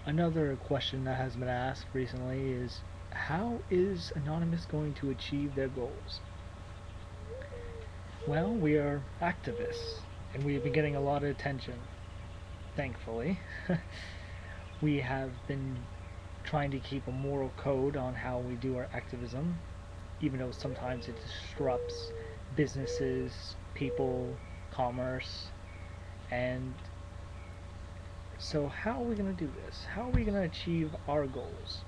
Another question that has been asked recently is, how is Anonymous going to achieve their goals? Well, we are activists, and we've been getting a lot of attention, thankfully. We have been trying to keep a moral code on how we do our activism, even though sometimes it disrupts businesses, people, commerce, and so how are we going to do this? How are we going to achieve our goals?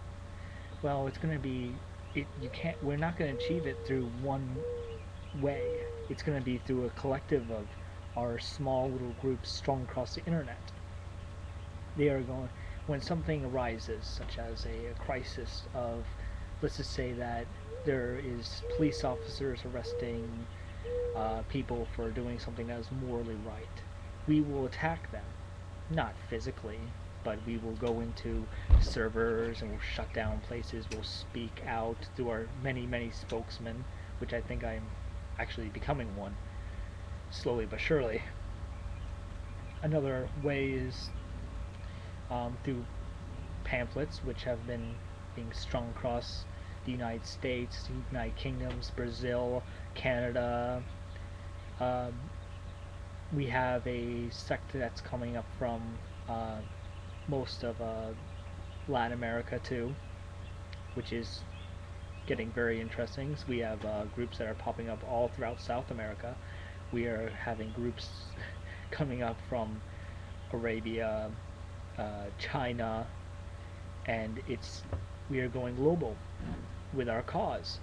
Well, it's going to be you can't we're not going to achieve it through one way. It's going to be through a collective of our small little groups strung across the internet. They are going when something arises, such as a crisis of, let's just say that there is police officers arresting people for doing something that is morally right. We will attack them, not physically, but we will go into servers and we'll shut down places. We'll speak out through our many spokesmen, which I think I'm actually becoming one, slowly but surely. Another way is through pamphlets, which have been being strung across the United States, the United Kingdoms, Brazil, Canada. Um, we have a sector that's coming up from most of Latin America too, which is getting very interesting. So we have groups that are popping up all throughout South America. We are having groups coming up from Arabia, China, and we are going global with our cause.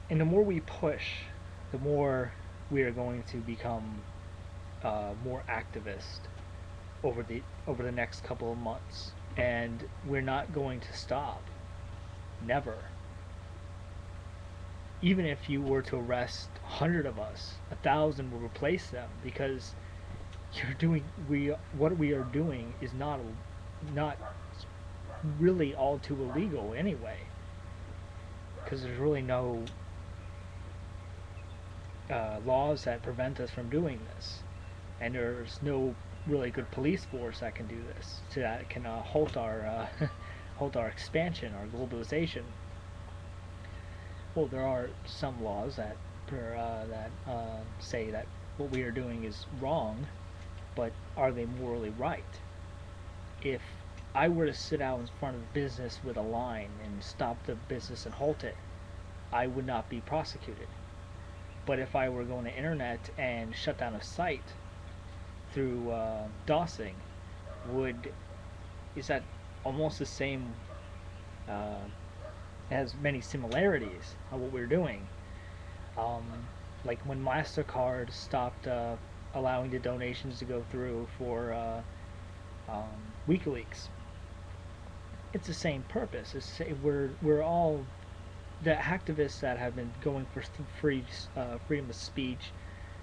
And the more we push, the more we are going to become more activist over the next couple of months, and we're not going to stop. Never. Even if you were to arrest 100 of us, 1,000 will replace them, because what we are doing is not really all too illegal anyway, because there's really no laws that prevent us from doing this, and there's no really good police force that can do this, so that can halt our halt our expansion, our globalization. Well, there are some laws that say that what we are doing is wrong, but are they morally right? If I were to sit out in front of a business with a line and stop the business and halt it, I would not be prosecuted. But if I were going to internet and shut down a site through DOSing, is that almost the same? Has many similarities on what we're doing. Um, like when MasterCard stopped allowing the donations to go through for WikiLeaks, it's the same purpose. We're all the activists that have been going for freedom of speech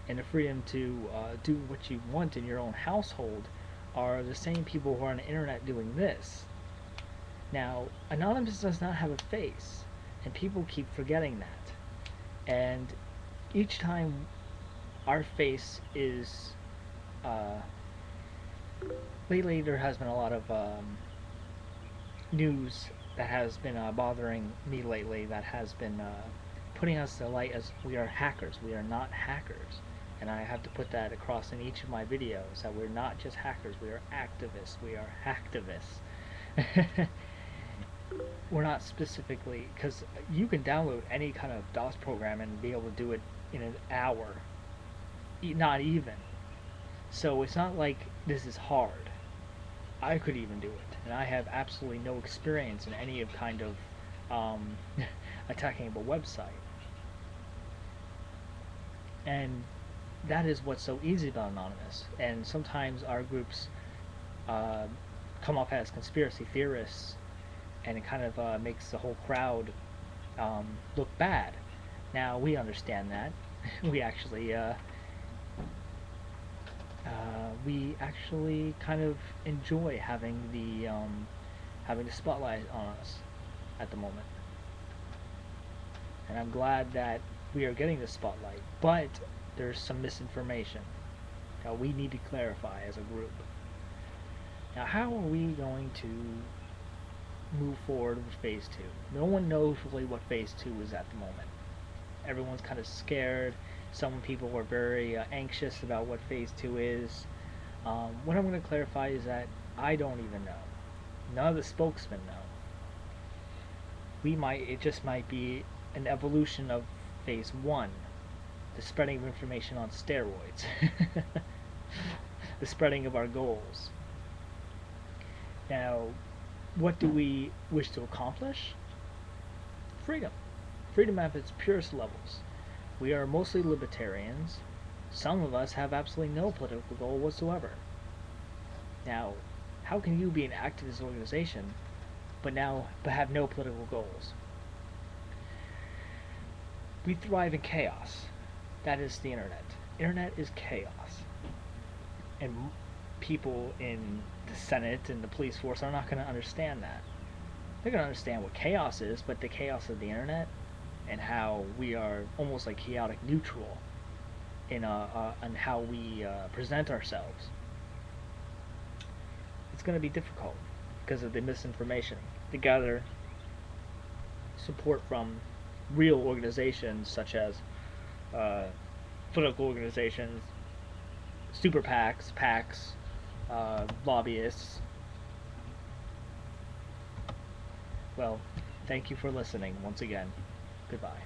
and the freedom to do what you want in your own household are the same people who are on the internet doing this. Now, Anonymous does not have a face, and people keep forgetting that. And each time our face is lately there has been a lot of news that has been bothering me lately, that has been putting us to light as we are hackers. We are not hackers. And I have to put that across in each of my videos, that we're not just hackers, we are activists. We are hacktivists. We're not specifically, because you can download any kind of DOS program and be able to do it in an hour. Not even. So it's not like this is hard. I could even do it, and I have absolutely no experience in any of kind of attacking a website. And that is what's so easy about Anonymous. And sometimes our groups come off as conspiracy theorists, and it kind of makes the whole crowd look bad. Now, we understand that. We actually kind of enjoy having the spotlight on us at the moment, and I'm glad that we are getting the spotlight. But there's some misinformation that we need to clarify as a group. Now, how are we going to move forward with Phase 2? No one knows really what Phase 2 is at the moment. Everyone's kind of scared. Some people are very anxious about what Phase 2 is. What I'm going to clarify is that I don't even know. None of the spokesmen know. It just might be an evolution of Phase 1, the spreading of information on steroids, the spreading of our goals. Now, what do we wish to accomplish? Freedom. Freedom at its purest levels. We are mostly libertarians. Some of us have absolutely no political goal whatsoever. Now, how can you be an activist organization but have no political goals? We thrive in chaos. That is the internet. Internet is chaos. And people in the Senate and the police force are not going to understand that. They're going to understand what chaos is, but the chaos of the internet and how we are almost like chaotic neutral in how we present ourselves. It's going to be difficult because of the misinformation to gather support from real organizations such as political organizations, super PACs, PACs, lobbyists. Well, thank you for listening once again. Goodbye.